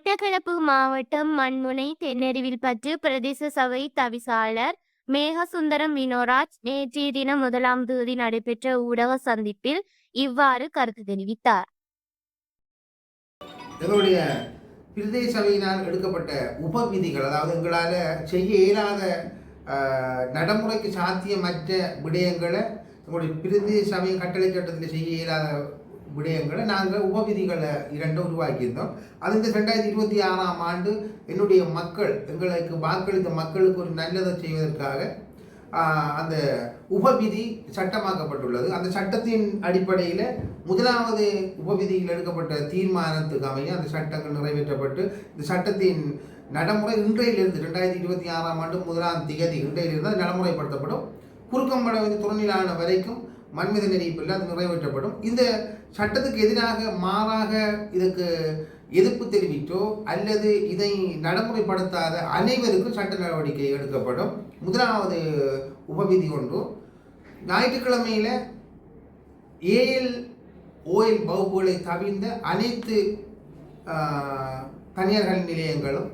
மட்டக்களப்பு மாவட்டம் மண்முனை தென்னருவில் பற்று பிரதேச சபை தவிசாளர் மேகசுந்தரம் வினோராஜ் நேற்றைய தினம் 1ஆம் தேதி நடைபெற்ற ஊடக சந்திப்பில் இவ்வாறு கருத்து தெரிவித்தார். எங்களுடைய பிரதேச சபையினால் எடுக்கப்பட்ட உபவிதிகள், அதாவது எங்களால் செய்ய இயலாத நடைமுறைக்கு சாத்தியமற்ற விடயங்களை எங்களுடைய பிரதேச சபை கட்டளை சட்டத்தில் செய்ய இயலாத விடயங்களை நாங்கள் உபவிதிகளை 2 உருவாக்கியிருந்தோம். அது இந்த 2026ஆம் ஆண்டு என்னுடைய மக்கள், எங்களுக்கு வாக்களித்த மக்களுக்கு ஒரு நல்லதை செய்வதற்காக அந்த உபவிதி சட்டமாக்கப்பட்டுள்ளது. அந்த சட்டத்தின் அடிப்படையில் 1வது உபவிதியில் எடுக்கப்பட்ட தீர்மானத்துக்கு அமைய அந்த சட்டங்கள் நிறைவேற்றப்பட்டு இந்த சட்டத்தின் நடைமுறை இன்றையிலிருந்து 2026ஆம் ஆண்டு 1ஆம் தேதி இன்றையிலிருந்து அது நடைமுறைப்படுத்தப்படும். குறுக்கம்பட துணைநிலான வரைக்கும் மண்மித நெறிப்பில் அது நிறைவேற்றப்படும். இந்த சட்டத்துக்கு எதிராக மாறாக இதுக்கு எதிர்ப்பு தெரிவித்தோ அல்லது இதை நடைமுறைப்படுத்தாத அனைவருக்கும் சட்ட நடவடிக்கை எடுக்கப்படும். 1வது உபவிதி ஒன்று, ஞாயிற்றுக்கிழமையில் ஏஎல் ஓஎல் வகுப்புகளை தவிர்ந்த அனைத்து தனியார் கல்வி நிலையங்களும்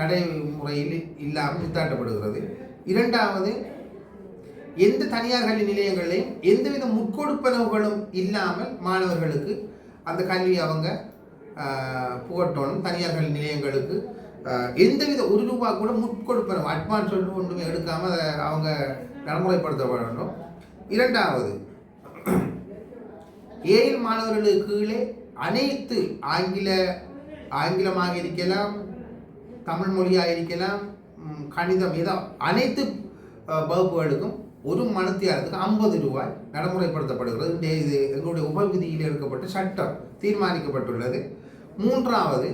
நடைமுறையில் இல்லாமல் நிறுத்தாட்டப்படுகிறது. 2வது, எந்த தனியார் கல்வி நிலையங்களையும் எந்தவித முற்கொடுப்பனவுகளும் இல்லாமல் மாணவர்களுக்கு அந்த கல்வி அவங்க புகட்டணும். தனியார் கல்வி நிலையங்களுக்கு எந்தவித ₹1 கூட முற்கொடுப்பனவு அட்வான்ஸ் ஒன்றுமே எடுக்காமல் அதை அவங்க நடைமுறைப்படுத்தப்படணும். 2வது, ஏஎல் மாணவர்களுக்கு கீழே அனைத்து ஆங்கிலமாக இருக்கலாம், தமிழ் மொழியாக இருக்கலாம், கணிதம், ஏதோ அனைத்து வகுப்புகளுக்கும் ஒரு மணித்தியாலத்துக்கு ₹50 நடைமுறைப்படுத்தப்படுகிறது. இது எங்களுடைய உபவிதியில் எடுக்கப்பட்ட சட்டம் தீர்மானிக்கப்பட்டுள்ளது. 3வது,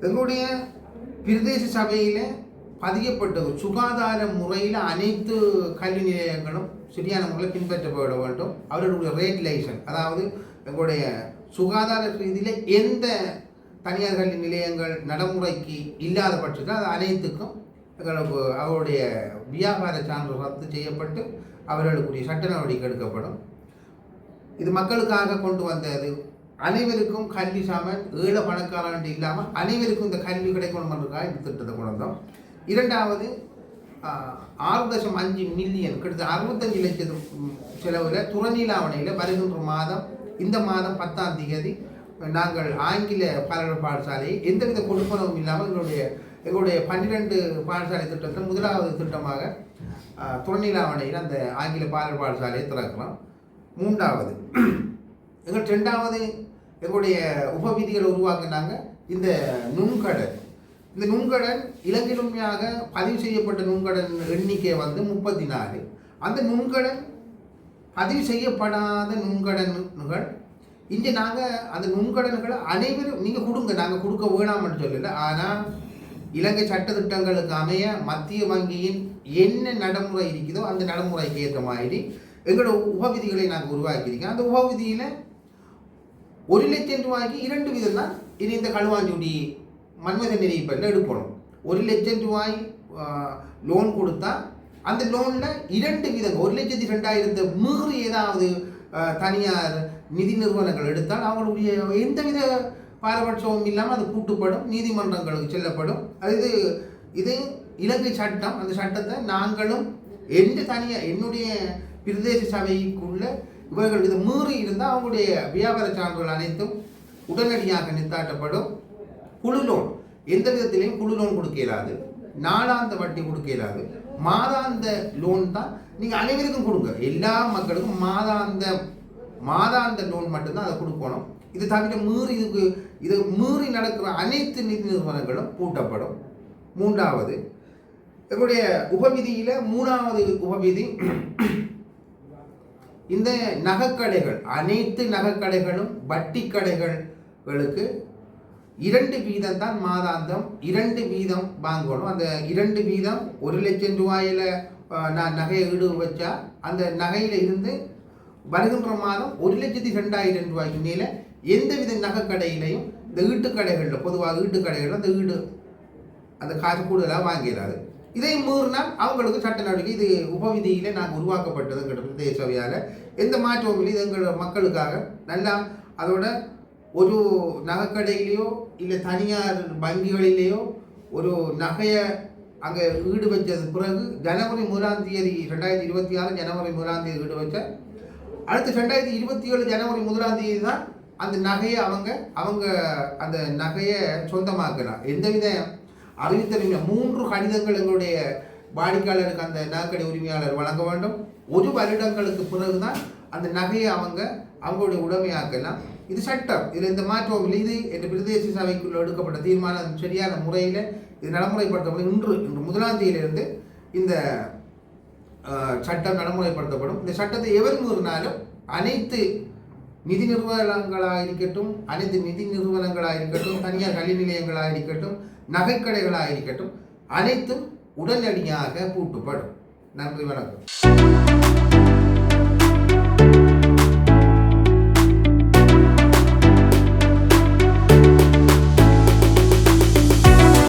எங்களுடைய பிரதேச சபையில் பதியப்பட்ட சுகாதார முறையில் அனைத்து கல்வி நிலையங்களும் சரியான முறையில் பின்பற்றப்பட வேண்டும். அவர்களுடைய ரெகுலேஷன், அதாவது எங்களுடைய சுகாதார ரீதியில் எந்த தனியார் கல்வி நிலையங்கள் நடைமுறைக்கு இல்லாத பட்சத்தில் அது அனைத்துக்கும் அவருடைய வியாபார சான்று ரத்து செய்யப்பட்டு அவர்களுக்குரிய சட்ட நடவடிக்கை எடுக்கப்படும். இது மக்களுக்காக கொண்டு வந்தது. அனைவருக்கும் கல்வி சாமன், ஏழை பணக்காரன் இல்லாமல் அனைவருக்கும் இந்த கல்வி கிடைக்கணும்ன்றதுக்காக இந்த திட்டத்தை கொண்டு வந்தோம். 2வது, 6.5 மில்லியன் கிட்டத்தட்ட 65 லட்சம் செலவில் துறநீலாவணையில் வருகின்ற மாதம், இந்த மாதம் 10ஆம் தேதி நாங்கள் ஆங்கில பாடசாலையை எந்தவித கொடுப்பனவும் இல்லாமல் எங்களுடைய 12 பாடசாலை திட்டத்தில் 1வது திட்டமாக துறநீலாவணையில் அந்த ஆங்கில பாடசாலையை திறக்கலாம். 3வது, எங்கள் 2வது எங்களுடைய உபவிதிகளை உருவாக்கினாங்க. இந்த நுண்கடன், இந்த நுண்கடன் இலங்கையாக பதிவு செய்யப்பட்ட நுண்கடன் எண்ணிக்கை 34. அந்த நுண்கடன் பதிவு செய்யப்படாத நுண்கடன்கள் இங்கே நாங்கள் அந்த நுண்கடன்களை அனைவரும் நீங்கள் கொடுங்க, நாங்கள் கொடுக்க வேணாம்னு சொல்லலை. ஆனால் இலங்கை சட்டத்திட்டங்களுக்கு அமைய மத்திய வங்கியின் என்ன நடைமுறை இருக்குதோ அந்த நடைமுறைக்கு ஏற்ற மாதிரி எங்களோட உபவிதிகளை நாங்கள் உருவாக்கியிருக்கோம். அந்த உபவிதியில் ₹1,00,000 2 வீதம் தான் இனி இந்த களுவாஞ்சுடி மண்மித நெறிப்பில் எடுக்கணும். ₹1,00,000 லோன் கொடுத்தா அந்த லோனில் 2 வீதம், 1,02,000 மீறி ஏதாவது தனியார் நிதி நிறுவனங்கள் எடுத்தால் அவங்களுடைய எந்தவித பாரபட்சமும் இல்லாமல் அது கூட்டுப்படும், நீதிமன்றங்களுக்கு செல்லப்படும். இது இலங்கை சட்டம். அந்த சட்டத்தை நாங்களும் என்னுடைய பிரதேச சபைக்குள்ள இவர்கள் இதை மீறி இருந்தால் அவங்களுடைய வியாபார சான்றுகள் அனைத்தும் உடனடியாக நிறுத்தாட்டப்படும். குழு லோன் எந்த விதத்திலையும் குழு லோன் கொடுக்க இயலாது, நாளாந்த வட்டி கொடுக்க இயலாது. மாதாந்த லோன் தான் நீங்கள் அனைவருக்கும் கொடுங்க. எல்லா மக்களுக்கும் மாதாந்த லோன் மட்டும்தான் அதை கொடுக்கணும். இது தவிர இது மீறி நடக்கிற அனைத்து நிதி நிறுவனங்களும் பூட்டப்படும். 3வது, எங்களுடைய உபவிதியில் 3வது உபவிதி, இந்த நகைக்கடைகள், அனைத்து நகைக்கடைகளும் வட்டி கடைகளுக்கு 2 வீதம் தான் மாதாந்தம் 2 வீதம் வாங்கணும். அந்த 2 வீதம் ₹1,00,000 நான் நகையை ஈடு வச்சா அந்த நகையில் இருந்து வருகின்ற மாதம் ₹1,02,000 மேலே எந்தவித நகைக்கடையிலையும் இந்த ஈட்டுக்கடைகளில், பொதுவாக ஈட்டுக்கடைகளில் அந்த காசு கூடுதலாக வாங்கிறாரு. இதை மீறினால் அவங்களுக்கு சட்ட நடவடிக்கை. இது உபவிதியில் நாங்கள் உருவாக்கப்பட்டது எங்கள் பிரதேச சபையால். எந்த மாற்றமும் இல்லை. இது எங்கள் மக்களுக்காக நல்லா. அதோட ஒரு நகைக்கடையிலையோ இல்லை தனியார் வங்கிகளிலேயோ ஒரு நகையை அங்கே ஈடு வச்சது பிறகு ஜனவரி 1ஆம் தேதி 2026 ஜனவரி 1ஆம் தேதி ஈடு வச்ச அடுத்து 2027 ஜனவரி 1ஆம் தேதி தான் அந்த நகையை அவங்க அந்த நகையை சொந்தமாக்கலாம். எந்தவித அறிவித்தலுமே 3 கடிதங்கள் எங்களுடைய வாடிக்கையாளருக்கு அந்த நகைக்கடை உரிமையாளர் வழங்க வேண்டும். 1 வருடங்களுக்கு பிறகுதான் அந்த நகையை அவங்களுடைய உடைமையாக்கலாம். இது சட்டம், இதில் எந்த மாற்றமும் இல்லை. இது என்ற பிரதேச சபைக்குள்ள எடுக்கப்பட்ட தீர்மானம் சரியான முறையில் இது நடைமுறைப்படுத்தப்படும். இன்று 1ஆம் தேதியிலிருந்து இந்த சட்டம் நடைமுறைப்படுத்தப்படும். இந்த சட்டத்தை எவர் மீறினாலும் அனைத்து நிதி நிறுவனங்களாக இருக்கட்டும், தனியார் கல்வி நிலையங்களாக இருக்கட்டும், நகைக்கடைகளாக இருக்கட்டும், அனைத்தும் உடனடியாக பூட்டப்படும். நன்றி, வணக்கம்.